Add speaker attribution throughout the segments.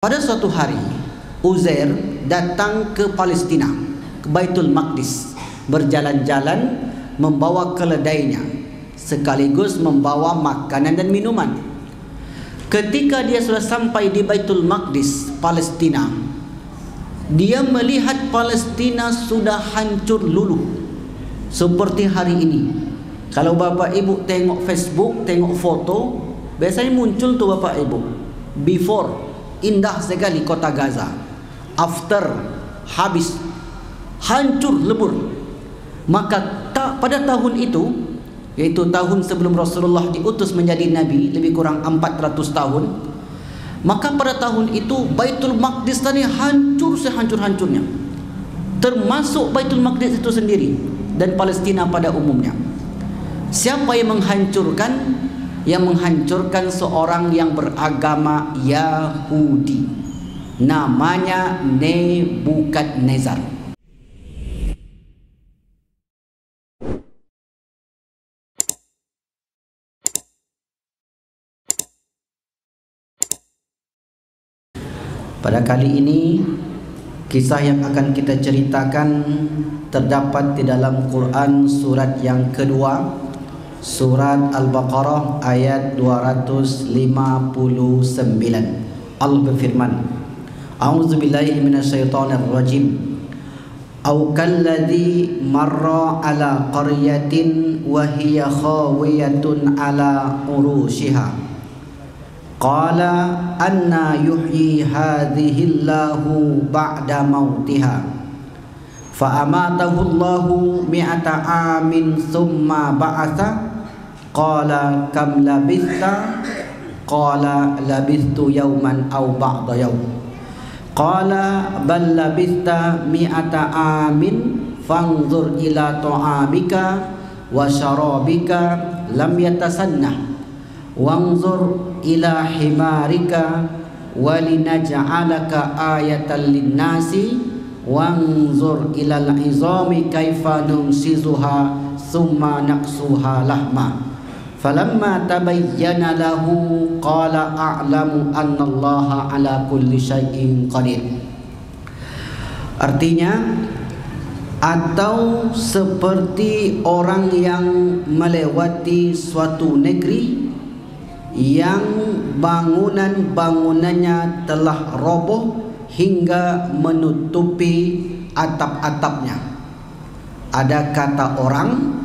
Speaker 1: Pada suatu hari, Uzair datang ke Palestina, ke Baitul Maqdis, berjalan-jalan membawa keledainya, sekaligus membawa makanan dan minuman. Ketika dia sudah sampai di Baitul Maqdis, Palestina, dia melihat Palestina sudah hancur luluh seperti hari ini. Kalau Bapak Ibu tengok Facebook, tengok foto, biasanya muncul tuh Bapak Ibu, before, indah sekali kota Gaza, after, habis, hancur lebur. Maka pada tahun itu, yaitu tahun sebelum Rasulullah diutus menjadi Nabi, lebih kurang 400 tahun, maka pada tahun itu Baitul Maqdis tadi hancur sehancur-hancurnya, termasuk Baitul Maqdis itu sendiri dan Palestina pada umumnya. Siapa yang menghancurkan? Yang menghancurkan seorang yang beragama Yahudi, namanya Nebukadnezar. Pada kali ini, kisah yang akan kita ceritakan terdapat di dalam Quran surat yang kedua, Surat Al-Baqarah ayat 259. Allah berfirman, A'udzubillahi minasyaitonirrajim. Au kalladzi marra ala qaryatin wa hiya khawiyatun ala urushiha. Qala anna yuhyi hadhihi Allahu ba'da mautiha. Fa amatahu Allahu mi'ata amin thumma ba'atha. Qala kam labithta? Qala labithtu yawman aw ba'da yawm. Qala bal labithta mi'ata amin fanzur ila ta'amika wa syarabika lam yatasannah wanzur ila himarika walinaj'alaka ayatan linnasi wanzur ila al-izami kaifa nunsizuha thumma naqsuha lahma. Falamma tabayyana lahu qala a'lamu annallaha ala kulli syai'in qadir. Artinya, atau seperti orang yang melewati suatu negeri yang bangunan-bangunannya telah roboh hingga menutupi atap-atapnya. Ada kata orang,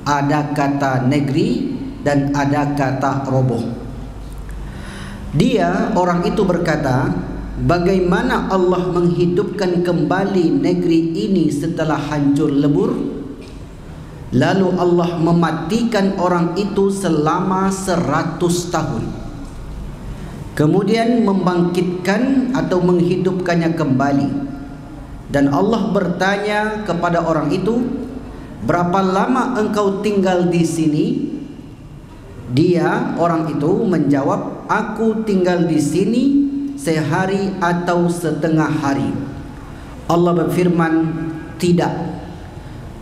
Speaker 1: ada kata negeri, dan ada kata roboh. Dia, orang itu berkata, bagaimana Allah menghidupkan kembali negeri ini setelah hancur lebur? Lalu Allah mematikan orang itu selama 100 tahun. Kemudian membangkitkan atau menghidupkannya kembali. Dan Allah bertanya kepada orang itu, berapa lama engkau tinggal di sini? Dia, orang itu menjawab, aku tinggal di sini sehari atau setengah hari. Allah berfirman, tidak.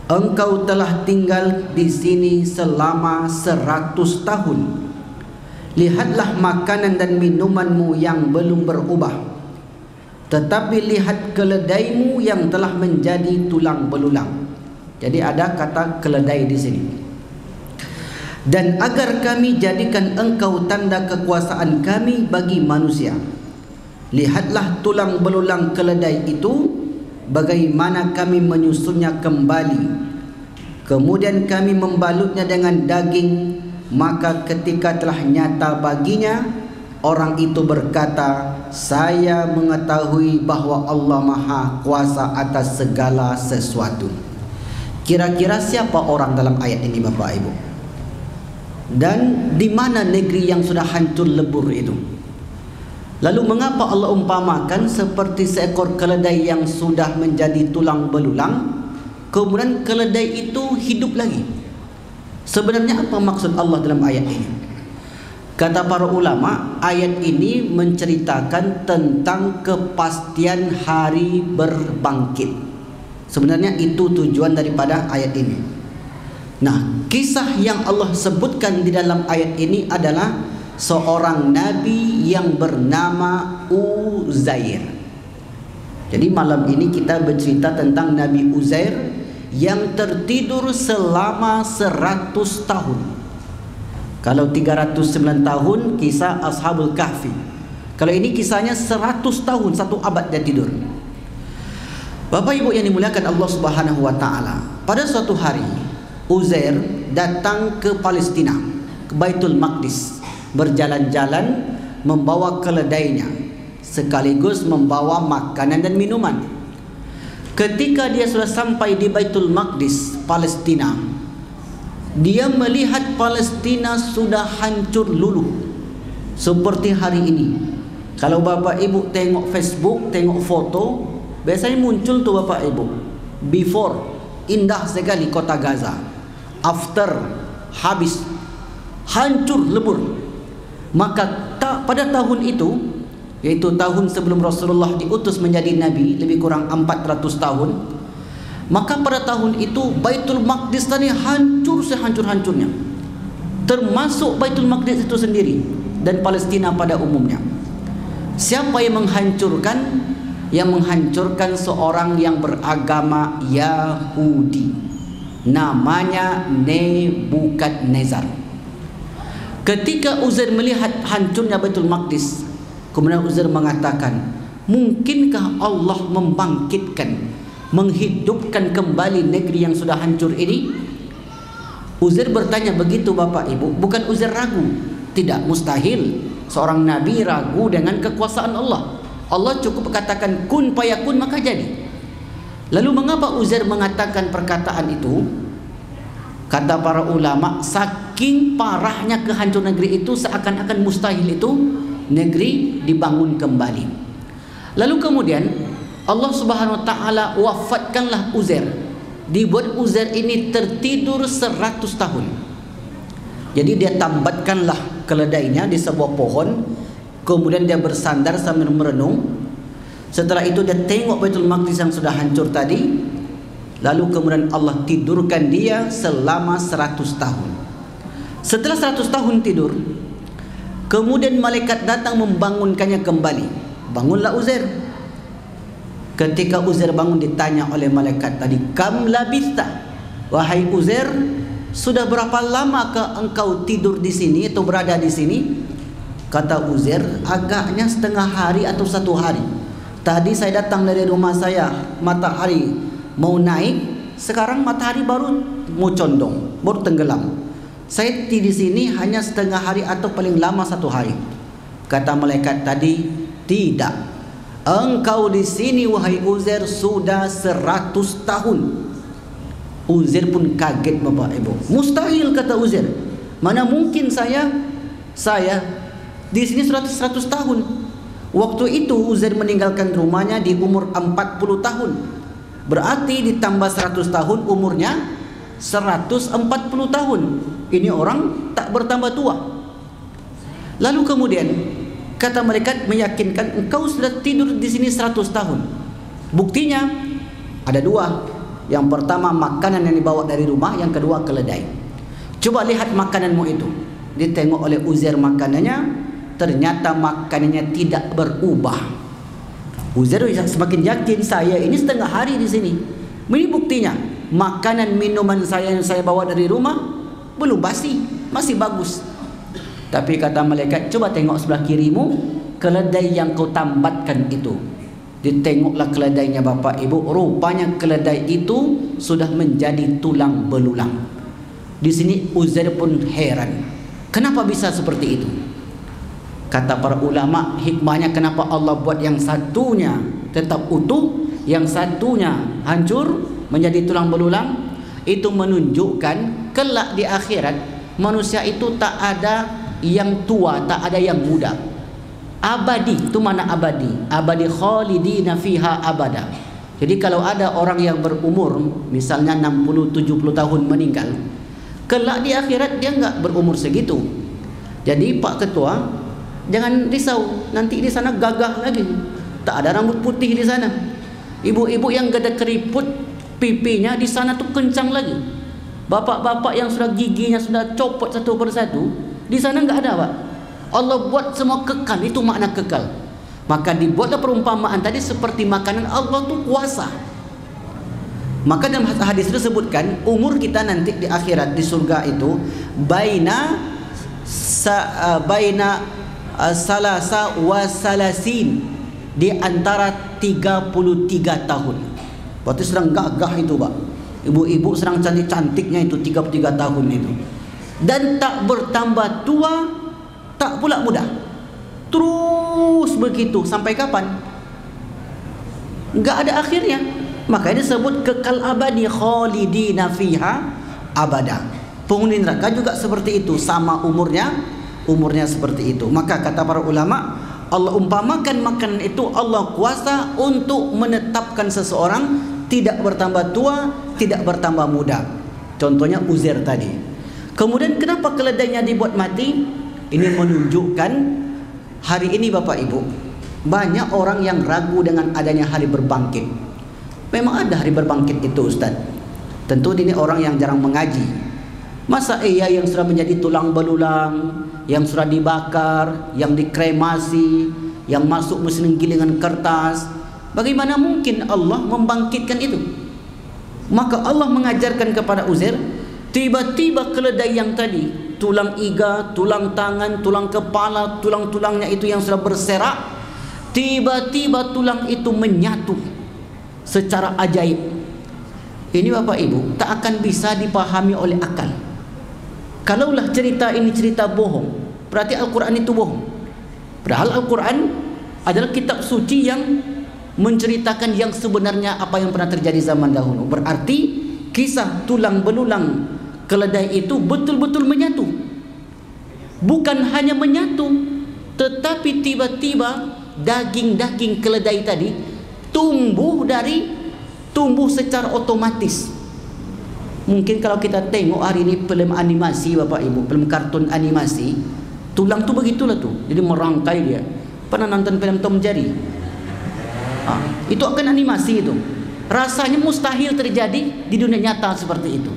Speaker 1: Engkau telah tinggal di sini selama 100 tahun. Lihatlah makanan dan minumanmu yang belum berubah, tetapi lihat keledaimu yang telah menjadi tulang belulang. Jadi ada kata keledai di sini. Dan agar kami jadikan engkau tanda kekuasaan kami bagi manusia, lihatlah tulang belulang keledai itu, bagaimana kami menyusunnya kembali. Kemudian kami membalutnya dengan daging. Maka ketika telah nyata baginya, orang itu berkata, saya mengetahui bahwa Allah Maha Kuasa atas segala sesuatu. Kira-kira siapa orang dalam ayat ini Bapak Ibu? Dan di mana negeri yang sudah hancur lebur itu? Lalu mengapa Allah umpamakan seperti seekor keledai yang sudah menjadi tulang belulang, kemudian keledai itu hidup lagi? Sebenarnya apa maksud Allah dalam ayat ini? Kata para ulama, ayat ini menceritakan tentang kepastian hari berbangkit. Sebenarnya itu tujuan daripada ayat ini. Nah, kisah yang Allah sebutkan di dalam ayat ini adalah seorang nabi yang bernama Uzair. Jadi malam ini kita bercerita tentang Nabi Uzair yang tertidur selama 100 tahun. Kalau 309 tahun kisah Ashabul Kahfi. Kalau ini kisahnya 100 tahun, 1 abad dia tidur. Bapak Ibu yang dimuliakan Allah Subhanahu wa taala, pada suatu hari Uzair datang ke Palestina, ke Baitul Maqdis, berjalan-jalan membawa keledainya sekaligus membawa makanan dan minuman. Ketika dia sudah sampai di Baitul Maqdis, Palestina, dia melihat Palestina sudah hancur luluh seperti hari ini. Kalau Bapak Ibu tengok Facebook, tengok foto, biasanya muncul tuh Bapak Ibu, before, indah sekali kota Gaza, after, habis, hancur lebur. Maka pada tahun itu, yaitu tahun sebelum Rasulullah diutus menjadi Nabi, lebih kurang 400 tahun, maka pada tahun itu Baitul Maqdis tadi hancur sehancur-hancurnya, termasuk Baitul Maqdis itu sendiri dan Palestina pada umumnya. Siapa yang menghancurkan? Yang menghancurkan seorang yang beragama Yahudi, namanya Nebukadnezar. Ketika Uzair melihat hancurnya Baitul Maqdis, kemudian Uzair mengatakan, mungkinkah Allah membangkitkan, menghidupkan kembali negeri yang sudah hancur ini? Uzair bertanya begitu Bapak Ibu, bukan Uzair ragu. Tidak, mustahil seorang nabi ragu dengan kekuasaan Allah. Allah cukup katakan kun fayakun maka jadi. Lalu mengapa Uzair mengatakan perkataan itu? Kata para ulama, saking parahnya kehancuran negeri itu, seakan-akan mustahil itu negeri dibangun kembali. Lalu kemudian Allah Subhanahu wa taala wafatkanlah Uzair. Dibuat Uzair ini tertidur 100 tahun. Jadi dia tambatkanlah keledainya di sebuah pohon, kemudian dia bersandar sambil merenung. Setelah itu dia tengok Baitul Maqdis yang sudah hancur tadi. Lalu kemudian Allah tidurkan dia selama 100 tahun. Setelah 100 tahun tidur, kemudian malaikat datang membangunkannya kembali. Bangunlah Uzair. Ketika Uzair bangun ditanya oleh malaikat tadi, kam labista, wahai Uzair, sudah berapa lamakah engkau tidur di sini atau berada di sini? Kata Uzair, agaknya setengah hari atau 1 hari. Tadi saya datang dari rumah saya, matahari mau naik, sekarang matahari baru mau condong, baru tenggelam. Saya di sini hanya setengah hari atau paling lama 1 hari. Kata malaikat tadi, tidak. Engkau di sini wahai Uzair sudah 100 tahun. Uzair pun kaget Bapak Ibu. Mustahil kata Uzair. Mana mungkin saya di sini sudah 100 tahun. Waktu itu Uzair meninggalkan rumahnya di umur 40 tahun. Berarti ditambah 100 tahun umurnya 140 tahun. Ini orang tak bertambah tua. Lalu kemudian kata malaikat meyakinkan, engkau sudah tidur di sini 100 tahun. Buktinya ada 2. Yang pertama makanan yang dibawa dari rumah, yang kedua keledai. Coba lihat makananmu itu. Ditengok oleh Uzair makanannya, ternyata makanannya tidak berubah. Uzair semakin yakin, saya ini setengah hari di sini. Ini buktinya, makanan minuman saya yang saya bawa dari rumah belum basi, masih bagus. Tapi kata malaikat, coba tengok sebelah kirimu, keledai yang kau tambatkan itu. Ditengoklah keledainya Bapak Ibu, rupanya keledai itu sudah menjadi tulang belulang. Di sini Uzair pun heran, kenapa bisa seperti itu? Kata para ulama, hikmahnya kenapa Allah buat yang satunya tetap utuh, yang satunya hancur menjadi tulang belulang, itu menunjukkan kelak di akhirat manusia itu tak ada yang tua, tak ada yang muda. Abadi, itu mana abadi? Abadi khalidina fiha abada. Jadi kalau ada orang yang berumur misalnya 60-70 tahun meninggal, kelak di akhirat dia enggak berumur segitu. Jadi Pak Ketua, jangan risau, nanti di sana gagah lagi. Tak ada rambut putih di sana. Ibu-ibu yang gada keriput pipinya di sana tuh kencang lagi. Bapak-bapak yang sudah giginya sudah copot satu persatu, di sana enggak ada, Pak. Allah buat semua kekal, itu makna kekal. Maka dibuatlah perumpamaan tadi seperti makanan. Allah tu kuasa. Maka dalam hadis itu sebutkan umur kita nanti di akhirat di surga itu baina salasa wa salasin, di antara 33 tahun. Berarti sedang gagah itu, Pak. Ibu-ibu sedang cantik-cantiknya itu 33 tahun itu. Dan tak bertambah tua, tak pula muda. Terus begitu sampai kapan? Enggak ada akhirnya. Makanya disebut kekal abadi, khalidina fiha abada. Penghuni neraka juga seperti itu, sama umurnya seperti itu. Maka kata para ulama, Allah umpamakan makanan itu Allah kuasa untuk menetapkan seseorang tidak bertambah tua, tidak bertambah muda. Contohnya Uzair tadi. Kemudian kenapa keledainya dibuat mati? Ini menunjukkan hari ini Bapak Ibu, banyak orang yang ragu dengan adanya hari berbangkit. Memang ada hari berbangkit itu, Ustaz. Tentu ini orang yang jarang mengaji. Masa iya yang sudah menjadi tulang belulang, yang sudah dibakar, yang dikremasi, yang masuk mesin gilingan kertas, bagaimana mungkin Allah membangkitkan itu? Maka Allah mengajarkan kepada Uzair, tiba-tiba keledai yang tadi, tulang iga, tulang tangan, tulang kepala, tulang-tulangnya itu yang sudah berserak, tiba-tiba tulang itu menyatu secara ajaib. Ini Bapak Ibu tak akan bisa dipahami oleh akal. Kalaulah cerita ini cerita bohong, berarti Al-Quran itu bohong. Padahal Al-Quran adalah kitab suci yang menceritakan yang sebenarnya apa yang pernah terjadi zaman dahulu. Berarti kisah tulang belulang keledai itu betul-betul menyatu. Bukan hanya menyatu, tetapi tiba-tiba daging-daging keledai tadi tumbuh secara otomatis. Mungkin kalau kita tengok hari ini film animasi Bapak Ibu, film kartun animasi, tulang tu begitulah tu. Jadi merangkai dia. Pernah nonton film Tom Jerry? Itu akan animasi itu. Rasanya mustahil terjadi di dunia nyata seperti itu.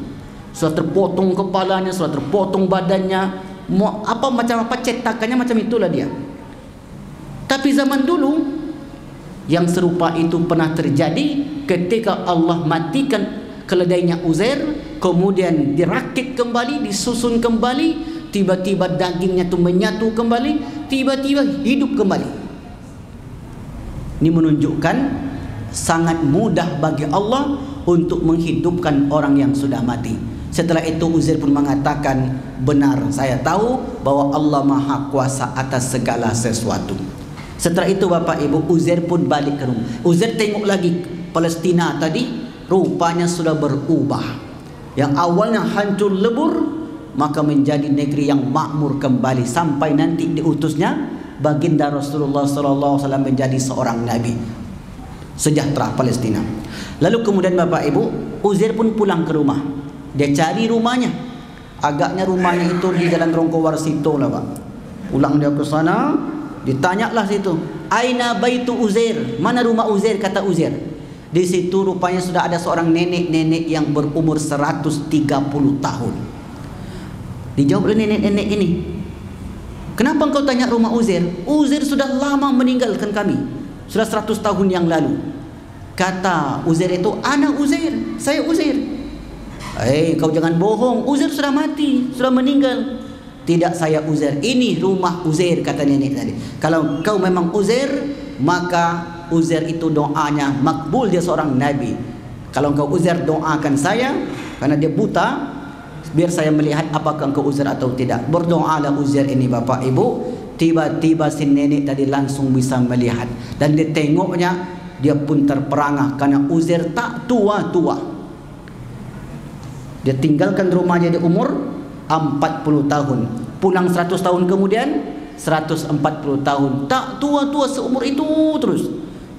Speaker 1: Sudah terpotong kepalanya, sudah terpotong badannya, macam apa cetakannya macam itulah dia. Tapi zaman dulu yang serupa itu pernah terjadi ketika Allah matikan keledainya Uzair, kemudian dirakit kembali, disusun kembali, tiba-tiba dagingnya itu menyatu kembali, tiba-tiba hidup kembali. Ini menunjukkan sangat mudah bagi Allah untuk menghidupkan orang yang sudah mati. Setelah itu Uzair pun mengatakan, benar, saya tahu bahwa Allah Maha Kuasa atas segala sesuatu. Setelah itu Bapak Ibu, Uzair pun balik ke rumah. Uzair tengok lagi Palestina tadi, rupanya sudah berubah. Yang awalnya hancur lebur, maka menjadi negeri yang makmur kembali, sampai nanti diutusnya baginda Rasulullah SAW menjadi seorang nabi. Sejahtera Palestina. Lalu kemudian Bapak Ibu, Uzair pun pulang ke rumah. Dia cari rumahnya. Agaknya rumahnya itu di Jalan Ronggo Warsito lah, Pak. Pulang dia ke sana, ditanyalah situ, aina baitu Uzair, mana rumah Uzair? Kata Uzair, di situ rupanya sudah ada seorang nenek-nenek yang berumur 130 tahun. Dijawab oleh nenek-nenek ini, kenapa engkau tanya rumah Uzair? Uzair sudah lama meninggalkan kami, sudah 100 tahun yang lalu. Kata Uzair itu, ana Uzair, saya Uzair. Kau jangan bohong, Uzair sudah mati, sudah meninggal. Tidak, saya Uzair, ini rumah Uzair, kata nenek tadi. Kalau kau memang Uzair, maka Uzair itu doanya makbul, dia seorang nabi. Kalau engkau Uzair, doakan saya, karena dia buta, biar saya melihat apakah engkau Uzair atau tidak. Berdoalah Uzair ini Bapak Ibu. Tiba-tiba si nenek tadi langsung bisa melihat, dan dia tengoknya, dia pun terperangah karena Uzair tak tua-tua. Dia tinggalkan rumahnya di umur 40 tahun, pulang 100 tahun kemudian 140 tahun, tak tua-tua seumur itu terus.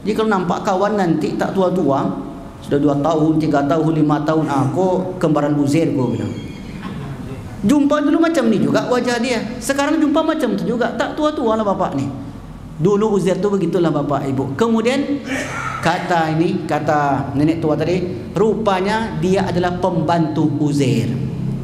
Speaker 1: Jadi kalau nampak kawan nanti tak tua-tua, sudah 2 tahun, 3 tahun, 5 tahun, aku kembaran Uzair, aku bilang. Jumpa dulu macam ni juga wajah dia, sekarang jumpa macam tu juga, tak tua-tua lah bapak ni. Dulu Uzair tu begitulah Bapak Ibu. Kemudian kata nenek tua tadi, rupanya dia adalah pembantu Uzair.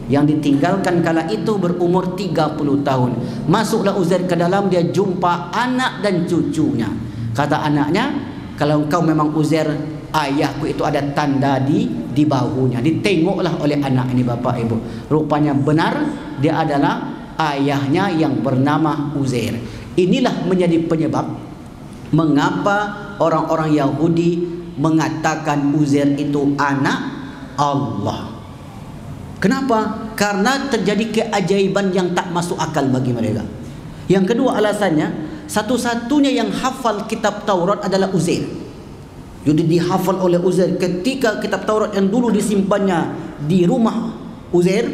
Speaker 1: Yang ditinggalkan kala itu berumur 30 tahun. Masuklah Uzair ke dalam, dia jumpa anak dan cucunya. Kata anaknya, kalau engkau memang Uzair, ayahku itu ada tanda di bahunya. Ditengoklah oleh anak ini, bapak ibu. Rupanya benar, dia adalah ayahnya yang bernama Uzair. Inilah menjadi penyebab mengapa orang-orang Yahudi mengatakan Uzair itu anak Allah. Kenapa? Karena terjadi keajaiban yang tak masuk akal bagi mereka. Yang kedua alasannya, satu-satunya yang hafal kitab Taurat adalah Uzair. Jadi dihafal oleh Uzair. Ketika kitab Taurat yang dulu disimpannya di rumah Uzair,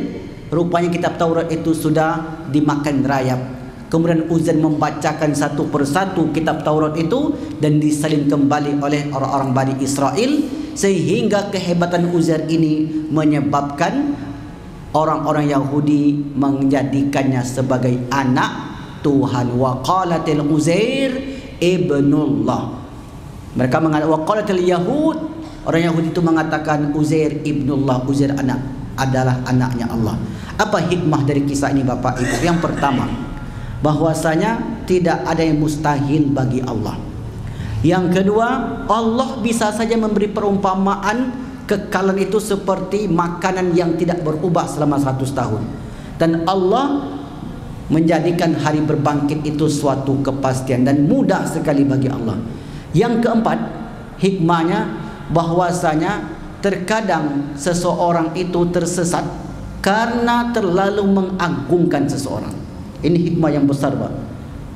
Speaker 1: rupanya kitab Taurat itu sudah dimakan rayap. Kemudian Uzair membacakan satu persatu kitab Taurat itu dan disalin kembali oleh orang-orang Bani Israel, sehingga kehebatan Uzair ini menyebabkan orang-orang Yahudi menjadikannya sebagai anak Tuhan. Wa qalatil Uzair ibnullah. Mereka mengatakan, wa qalatil Yahud, orang Yahudi itu mengatakan Uzair ibnullah, Uzair adalah anaknya Allah. Apa hikmah dari kisah ini, bapak ibu? Yang pertama, bahwasanya tidak ada yang mustahil bagi Allah. Yang kedua, Allah bisa saja memberi perumpamaan kekalan itu seperti makanan yang tidak berubah selama 100 tahun. Dan Allah menjadikan hari berbangkit itu suatu kepastian dan mudah sekali bagi Allah. Yang keempat, hikmahnya bahwasanya terkadang seseorang itu tersesat karena terlalu mengagungkan seseorang. Ini hikmah yang besar, Pak.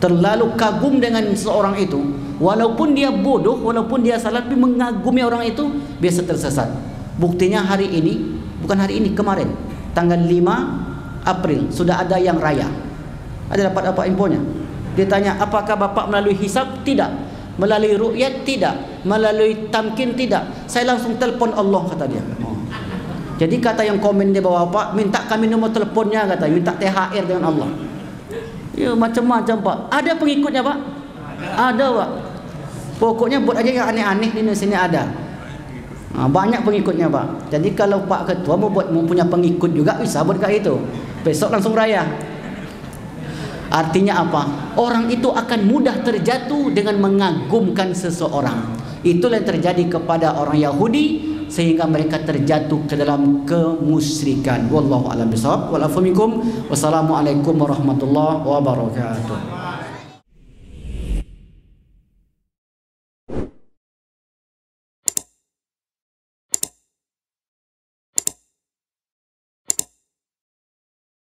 Speaker 1: Terlalu kagum dengan seseorang itu, walaupun dia bodoh, walaupun dia salah, tapi mengagumi orang itu, biasa tersesat. Buktinya hari ini, bukan hari ini, kemarin tanggal 5 April sudah ada yang raya. Ada dapat apa infonya? Ditanya, apakah bapak melalui hisab? Tidak. Melalui ru'yat? Tidak. Melalui tamkin? Tidak. Saya langsung telpon Allah, kata dia. Jadi kata yang komen di bawah, Pak, minta kami nomor teleponnya, kata, minta THR dengan Allah. Ya, macam-macam, Pak. Ada pengikutnya, Pak? Ada, Pak. Pokoknya buat aja yang aneh-aneh di sini ada. Banyak pengikutnya, Pak. Jadi kalau Pak Ketua mau punya pengikut juga bisa buat kayak itu. Besok langsung raya. Artinya apa? Orang itu akan mudah terjatuh dengan mengagumkan seseorang. Itulah yang terjadi kepada orang Yahudi, sehingga mereka terjatuh ke dalam kemusyrikan. Wallahu a'lam bishawab. Wassalamualaikum warahmatullahi wabarakatuh.